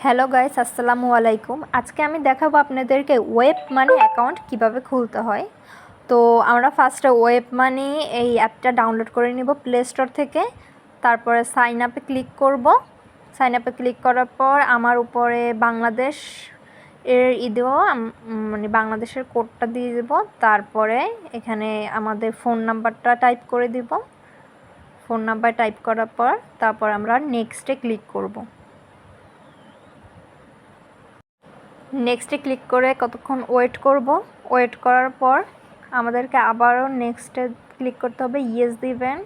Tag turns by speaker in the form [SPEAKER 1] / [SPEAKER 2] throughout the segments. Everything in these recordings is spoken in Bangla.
[SPEAKER 1] হ্যালো গাইস, আসসালামু আলাইকুম। আজকে আমি দেখাবো আপনাদেরকে ওয়েব মানি অ্যাকাউন্ট কিভাবে খুলতে হয়। তো আমরা ফার্স্টে ওয়েব মানি এই অ্যাপটা ডাউনলোড করে নিব প্লে স্টোর থেকে। তারপরে সাইন আপে ক্লিক করব। সাইন আপে ক্লিক করার পর আমার উপরে বাংলাদেশ এর দেবো, মানে বাংলাদেশের কোডটা দিয়ে দেব। তারপরে এখানে আমাদের ফোন নাম্বারটা টাইপ করে দিব। ফোন নাম্বার টাইপ করার পর তারপর আমরা নেক্সটে ক্লিক করব। নেক্সটে ক্লিক করে কতক্ষণ ওয়েট করব। ওয়েট করার পর আমাদেরকে আবারও নেক্সটে ক্লিক করতে হবে, ইয়েস দিবেন,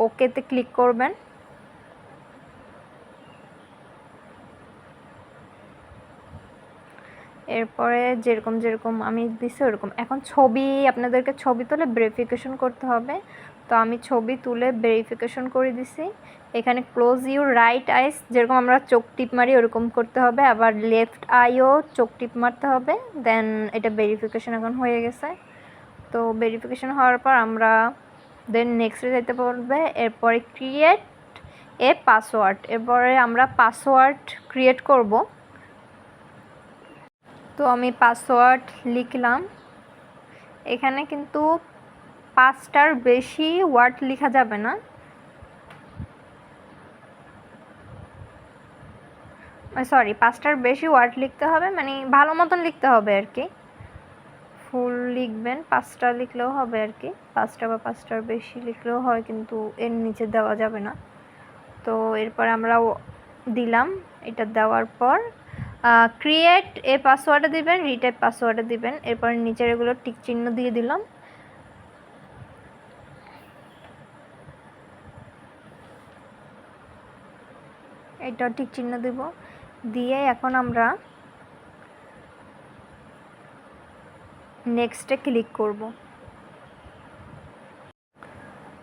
[SPEAKER 1] ওকেতে ক্লিক করবেন। এরপরে যেরকম আমি দিছি ওরকম। এখন ছবি, আপনাদেরকে ছবি তুলে ভেরিফিকেশন করতে হবে। তো আমি ছবি তুলে ভেরিফিকেশন করে দিছি। এখানে ক্লোজ ইউর রাইট আইস, যেরকম আমরা চোখ টিপ মারি ওরকম করতে হবে। আবার লেফট আইও চোখ টিপ মারতে হবে। দেন এটা ভেরিফিকেশন এখন হয়ে গেছে। তো ভেরিফিকেশন হওয়ার পর আমরা দেন নেক্সটে যেতে পারবে। এরপরে ক্রিয়েট এ পাসওয়ার্ড, এরপরে আমরা পাসওয়ার্ড ক্রিয়েট করব। তো আমি পাসওয়ার্ড লিখলাম। এখানে কিন্তু 5টার বেশি ওয়ার্ড লেখা যাবে না, সরি 5টার বেশি ওয়ার্ড লিখতে হবে, মানে ভালো মতন লিখতে হবে আর কি। ফুল লিখবেন, 5টা লিখলেও হবে আর কি। 5টা বা 5টার বেশি লিখলেও হয়, কিন্তু এর নিচে দেওয়া যাবে না। তো এরপর আমরা দিলাম। এটা দেওয়ার পর ক্রিয়েট এ পাসওয়ার্ডে দিবেন, রিটাইপ পাসওয়ার্ডে দিবেন। এরপর নিচের এগুলো টিক চিহ্ন দিয়ে দিলাম। এটা টিক চিহ্ন দেব, দিয়ে এখন আমরা নেক্সটে ক্লিক করব।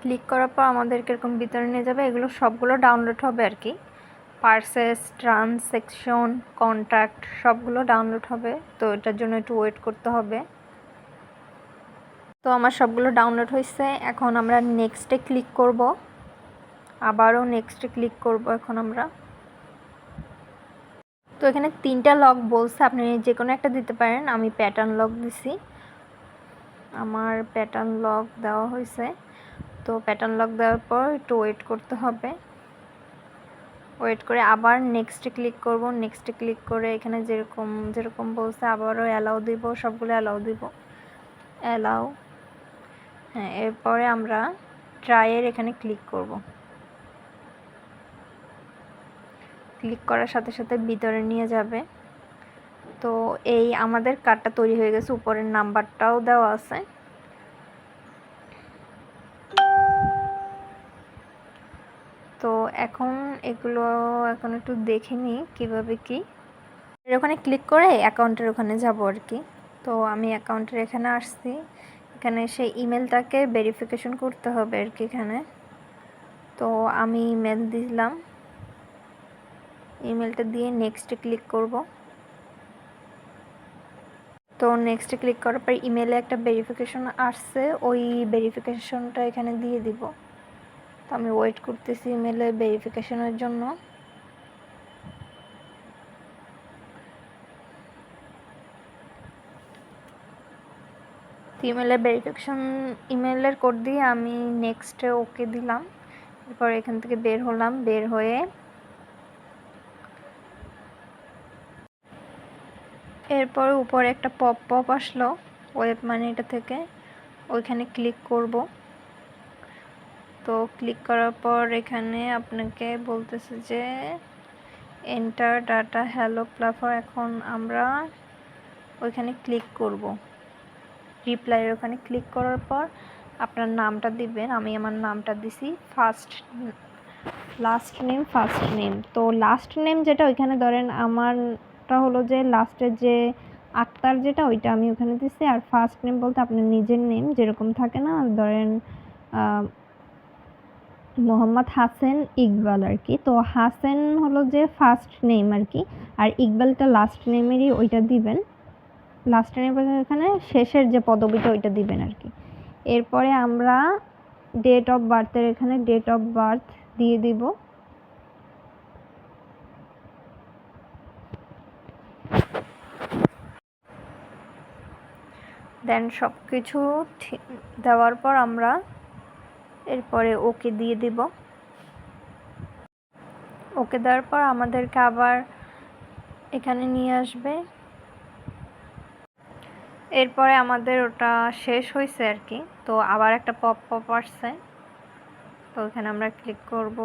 [SPEAKER 1] ক্লিক করার পর আমাদেরকে এরকম ভিতরে নিয়ে যাবে। এগুলো সবগুলো ডাউনলোড হবে আর কি। পার্সেস, ট্রানজ্যাকশন, কন্ট্যাক্ট সবগুলো ডাউনলোড হবে। তো এটার জন্য একটু ওয়েট করতে হবে। তো আমার সবগুলো ডাউনলোড হয়েছে। এখন আমরা নেক্সটে ক্লিক করব। আবারও নেক্সটে ক্লিক করব এখন আমরা। তো এখানে 3টা লক বলছে, আপনি যে কোনো একটা দিতে পারেন। আমি প্যাটার্ন লক দিছি, আমার প্যাটার্ন লক দেওয়া হয়েছে। তো প্যাটার্ন লক দেওয়ার পর একটু ওয়েট করতে হবে। ওয়েট করে আবার নেক্সটে ক্লিক করব। নেক্সটে ক্লিক করে এখানে যেরকম বলছে আবারও অ্যালাউ দিব, সবগুলো অ্যালাউ দিব, অ্যালাউ। হ্যাঁ, এরপরে আমরা ট্রাইয়ের এখানে ক্লিক করব। ক্লিক করার সাথে সাথে ভিতরে নিয়ে যাবে। তো এই আমাদের কার্ডটা তৈরি হয়ে গেছে, উপরের নাম্বারটাও দেওয়া আছে। তো এখন এগুলো এখন একটু দেখে নিই কীভাবে কি। এর ওখানে ক্লিক করে অ্যাকাউন্টের ওখানে যাব আর কি। তো আমি অ্যাকাউন্টের এখানে আসছি। এখানে সেই ইমেলটাকে ভেরিফিকেশন করতে হবে আর কি এখানে। তো আমি ইমেল দিলাম, ইমেলটা দিয়ে নেক্সটে ক্লিক করব। তো নেক্সটে ক্লিক করার পর ইমেলে একটা ভেরিফিকেশন আসছে, ওই ভেরিফিকেশনটা এখানে দিয়ে দিব। তো আমি ওয়েট করতেছি ইমেলে ভেরিফিকেশনের জন্য। ইমেলের ভেরিফিকেশন, ইমেলের কোড দিয়ে আমি নেক্সটে ওকে দিলাম। এরপর এখান থেকে বের হলাম। বের হয়ে এরপর উপরে একটা পপ আসলো ওয়েব মানিটা থেকে, ওইখানে ক্লিক করব। তো ক্লিক করার পর এখানে আপনাকে বলতেছে যে এন্টার ডাটা হ্যালো প্ল্যাটফর্ম। এখন আমরা ওইখানে ক্লিক করব। রিপ্লাইয়ের ওখানে ক্লিক করার পর আপনার নামটা দিবেন। আমি আমার নামটা দিছি লাস্ট নেম ফার্স্ট নেম। তো লাস্ট নেম যেটা ওইখানে ধরেন আমারটা হলো যে লাস্টের যে আক্তার যেটা, ওইটা আমি ওখানে দিছি। আর ফার্স্ট নেম বলতে আপনার নিজের নেম যেরকম থাকে না, ধরেন মোহাম্মদ হাসান ইকবাল আর কি। তো হাসান হলো যে ফার্স্ট নেম আর কি, আর ইকবালটা লাস্ট নেমেরই, ওইটা দিবেন। লাস্ট নেমের এখানে শেষের যে পদবিটা ওইটা দিবেন আর কি। এরপরে আমরা ডেট অফ বার্থের এখানে ডেট অফ বার্থ দিয়ে দিব। দেন সব কিছু দেওয়ার পর আমরা এরপরে ওকে দিয়ে দিব। ওকে দেওয়ার পর আমাদেরকে আবার এখানে নিয়ে আসবে। এরপরে আমাদের ওটা শেষ হয়েছে আর কি। তো আবার একটা পপ আসছে, তো এখানে আমরা ক্লিক করব।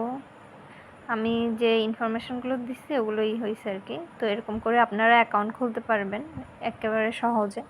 [SPEAKER 1] আমি যে ইনফরমেশনগুলো দিচ্ছি ওগুলোই হয়েছে আর কি। তো এরকম করে আপনারা অ্যাকাউন্ট খুলতে পারবেন একেবারে সহজে।